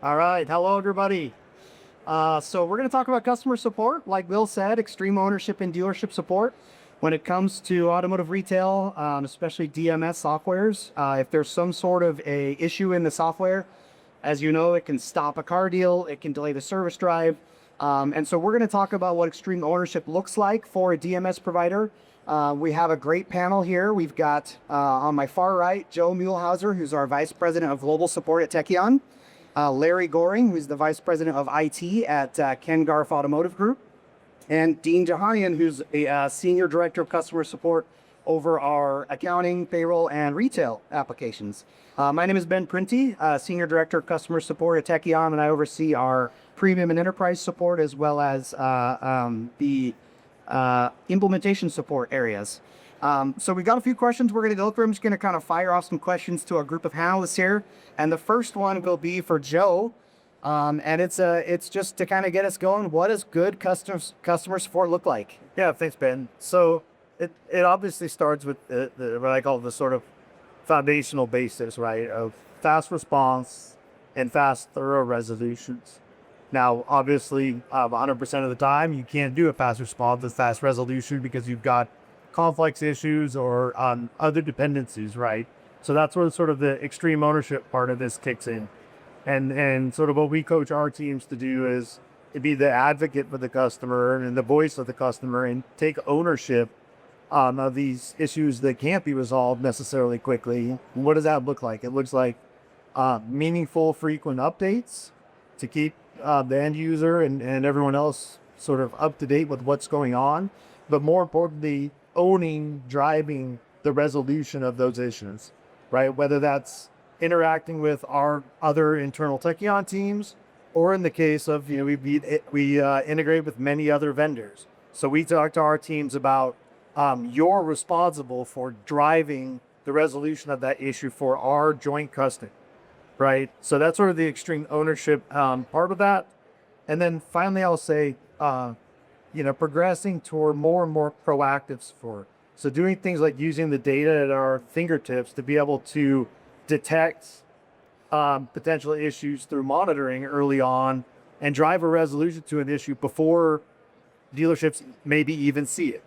All right. Hello, everybody. So we're going to talk about customer support. Like Will said, extreme ownership and dealership support. When it comes to automotive retail, especially DMS softwares, if there's some sort of a issue in the software, as you know, it can stop a car deal, it can delay the service drive. And so we're going to talk about what extreme ownership looks like for a DMS provider. We have a great panel here. We've got on my far right, Joe Muehlhauser, who's our Vice President of Global Support at Tekion. Larry Goring, who's the Vice President of IT at Ken Garff Automotive Group, and Dean Jahanian, who's a Senior Director of Customer Support over our accounting, payroll, and retail applications. My name is Ben Printy, Senior Director of Customer Support at Tekion, and I oversee our premium and enterprise support as well as the implementation support areas. So we got a few questions we're going to go through. I'm just going to kind of fire off some questions to our group of panelists here. And the first one will be for Joe. And it's just to kind of get us going. What does good customer support look like? Yeah, thanks, Ben. So it obviously starts with what I call the sort of foundational basis, right, of fast response and fast, thorough resolutions. Now, obviously, 100% of the time, you can't do a fast response with fast resolution because you've got complex issues or other dependencies, right? So that's where sort of the extreme ownership part of this kicks in. And sort of what we coach our teams to do is to be the advocate for the customer and the voice of the customer and take ownership of these issues that can't be resolved necessarily quickly. And what does that look like? It looks like meaningful, frequent updates to keep the end user and everyone else sort of up to date with what's going on. But more importantly, driving the resolution of those issues, right? Whether that's interacting with our other internal Tekion teams, or in the case of, we integrate with many other vendors. So we talk to our teams about you're responsible for driving the resolution of that issue for our joint customer, right? So that's sort of the extreme ownership part of that. And then finally, I'll say, progressing toward more and more proactive support. So doing things like using the data at our fingertips to be able to detect potential issues through monitoring early on and drive a resolution to an issue before dealerships maybe even see it,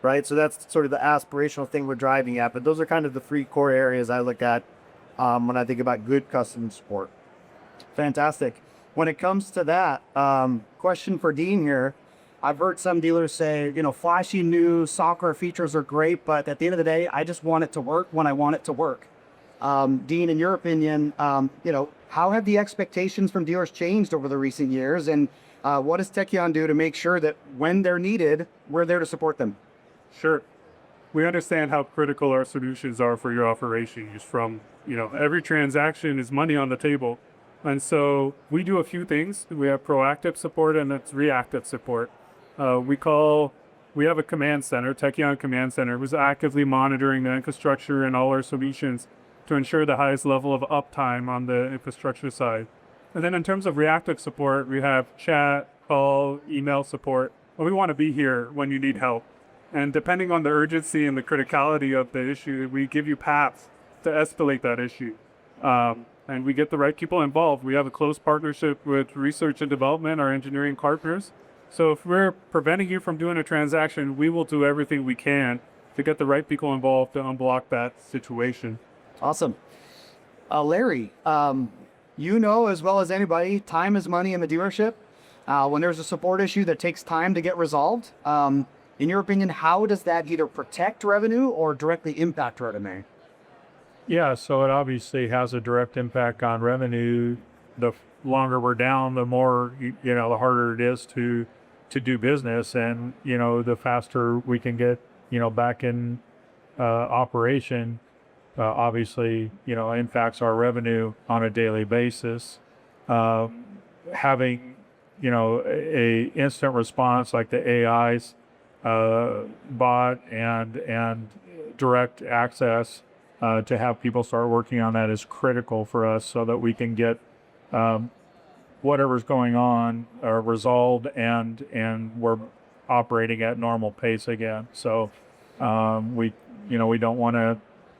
right? So that's sort of the aspirational thing we're driving at. But those are kind of the three core areas I look at when I think about good customer support. Fantastic. When it comes to that, question for Dean here. I've heard some dealers say, flashy new software features are great, but at the end of the day, I just want it to work when I want it to work. Dean, in your opinion, how have the expectations from dealers changed over the recent years, and what does Tekion do to make sure that when they're needed, we're there to support them? Sure. We understand how critical our solutions are for your operations. From, every transaction is money on the table. And so we do a few things. We have proactive support and it's reactive support. We have a command center, Tekion Command Center, who's actively monitoring the infrastructure and all our solutions to ensure the highest level of uptime on the infrastructure side. And then in terms of reactive support, we have chat, call, email support. Well, we want to be here when you need help. And depending on the urgency and the criticality of the issue, we give you paths to escalate that issue. And we get the right people involved. We have a close partnership with research and development, our engineering partners. So if we're preventing you from doing a transaction, we will do everything we can to get the right people involved to unblock that situation. Awesome. Larry, as well as anybody, time is money in the dealership. When there's a support issue that takes time to get resolved, in your opinion, how does that either protect revenue or directly impact revenue? Yeah, so it obviously has a direct impact on revenue. The longer we're down, the more, the harder it is to do business. And, the faster we can get, back in operation, obviously, impacts our revenue on a daily basis. Having, a instant response like the AI's bot and direct access to have people start working on that is critical for us so that we can get whatever's going on resolved and we're operating at normal pace again. So we don't want to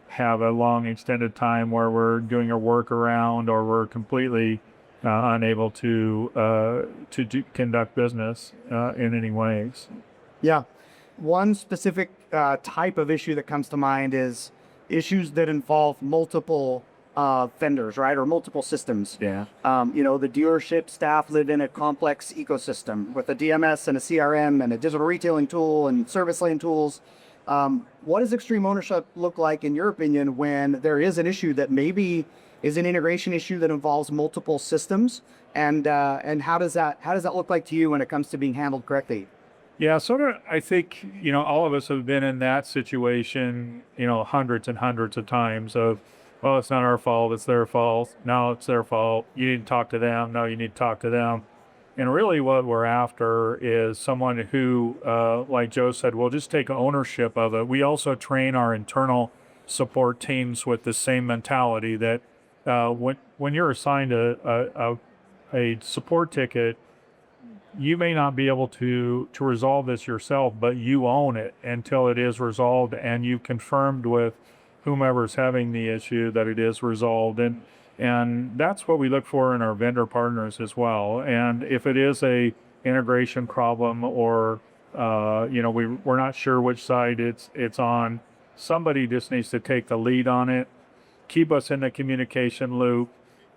have a long extended time where we're doing a workaround or we're completely unable to conduct business in any ways. Yeah. One specific type of issue that comes to mind is issues that involve multiple vendors, right, or multiple systems. Yeah. The dealership staff live in a complex ecosystem with a DMS and a CRM and a digital retailing tool and service lane tools. What does extreme ownership look like, in your opinion, when there is an issue that maybe is an integration issue that involves multiple systems, and how does that look like to you when it comes to being handled correctly? Yeah, sort of. I think, all of us have been in that situation, hundreds and hundreds of times of, well, it's not our fault, it's their fault. No, it's their fault. You need to talk to them. No, you need to talk to them. And really what we're after is someone who, like Joe said, will just take ownership of it. We also train our internal support teams with the same mentality that when you're assigned a support ticket, you may not be able to resolve this yourself, but you own it until it is resolved and you've confirmed with whomever's having the issue that it is resolved. And that's what we look for in our vendor partners as well. And if it is a integration problem or we're not sure which side it's on, somebody just needs to take the lead on it, keep us in the communication loop,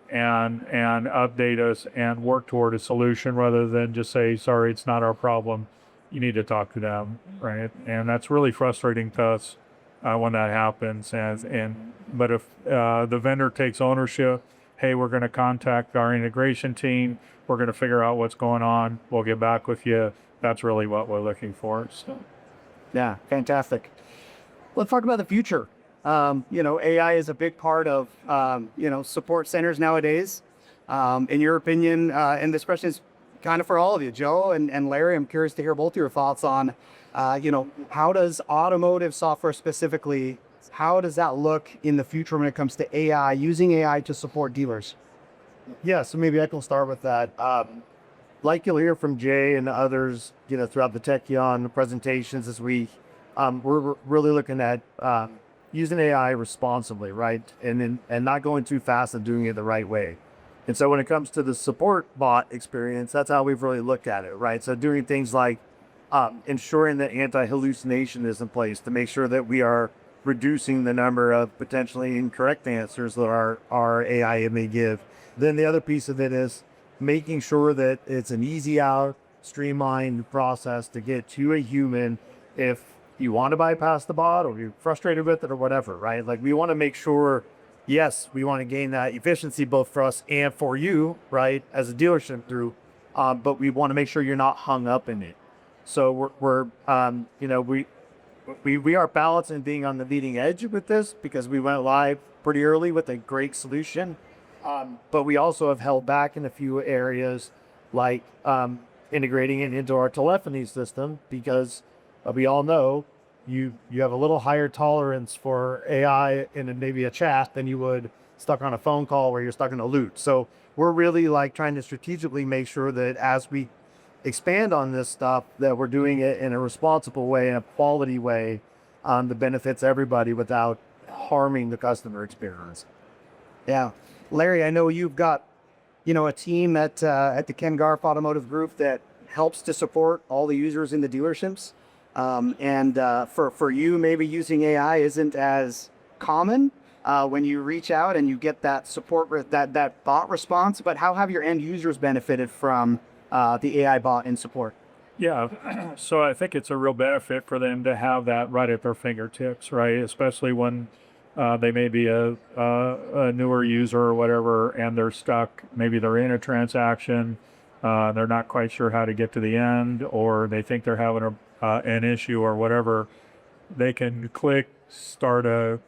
and update us and work toward a solution rather than just say, sorry, it's not our problem. You need to talk to them, right? And that's really frustrating to us when that happens. But if the vendor takes ownership, hey, we're going to contact our integration team. We're going to figure out what's going on. We'll get back with you. That's really what we're looking for. So. Yeah, fantastic. Let's talk about the future. AI is a big part of, support centers nowadays. In your opinion, and this question is kind of for all of you, Joe and Larry, I'm curious to hear both your thoughts on, how does automotive software specifically, how does that look in the future when it comes to AI, using AI to support dealers? Yeah, so maybe I can start with that. Like you'll hear from Jay and others, throughout the Tekion presentations this week, we're really looking at using AI responsibly, right? And not going too fast and doing it the right way. And so when it comes to the support bot experience, that's how we've really looked at it, right? So doing things like ensuring that anti-hallucination is in place to make sure that we are reducing the number of potentially incorrect answers that our AI may give. Then the other piece of it is making sure that it's an easy out, streamlined process to get to a human if you want to bypass the bot or you're frustrated with it or whatever, right? Like we want to make sure, yes, we want to gain that efficiency both for us and for you, right, as a dealership through, but we want to make sure you're not hung up in it. So we are balancing being on the leading edge with this because we went live pretty early with a great solution. But we also have held back in a few areas like integrating it into our telephony system because we all know you have a little higher tolerance for AI in maybe a chat than you would stuck on a phone call where you're stuck in a loop. So we're really like trying to strategically make sure that as we expand on this stuff, that we're doing it in a responsible way, in a quality way, that benefits everybody without harming the customer experience. Yeah. Larry, I know you've got, a team at the Ken Garff Automotive Group that helps to support all the users in the dealerships. For you, maybe using AI isn't as common when you reach out and you get that support, that bot response. But how have your end users benefited from the AI bot in support? Yeah, so I think it's a real benefit for them to have that right at their fingertips, right? Especially when they may be a newer user or whatever, and they're stuck. Maybe they're in a transaction, they're not quite sure how to get to the end, or they think they're having an issue or whatever. They can click start a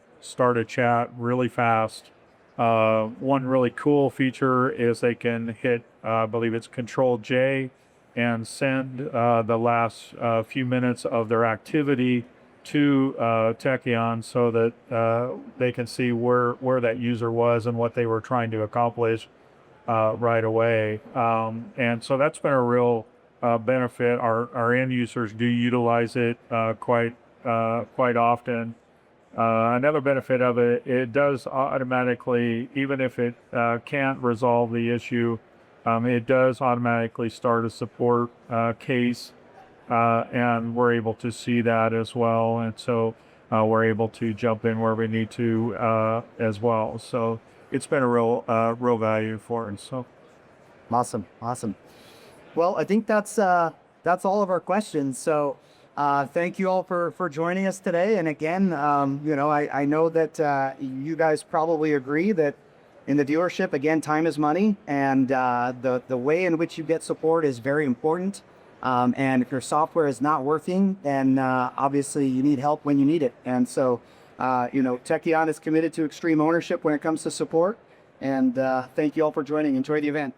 chat really fast. One really cool feature is they can hit, I believe it's Control J, and send the last few minutes of their activity to Tekion so that they can see where that user was and what they were trying to accomplish right away. And so that's been a real benefit. Our end users do utilize it quite often. Another benefit of it, it does automatically, even if it can't resolve the issue it does automatically start a support case, and we're able to see that as well. And so we're able to jump in where we need to as well. So it's been a real value for us. So Awesome. Well, I think that's all of our questions. So thank you all for joining us today. And again, I know that you guys probably agree that in the dealership, again, time is money, and the way in which you get support is very important. And if your software is not working, then obviously you need help when you need it. And so, Tekion is committed to extreme ownership when it comes to support. And thank you all for joining. Enjoy the event.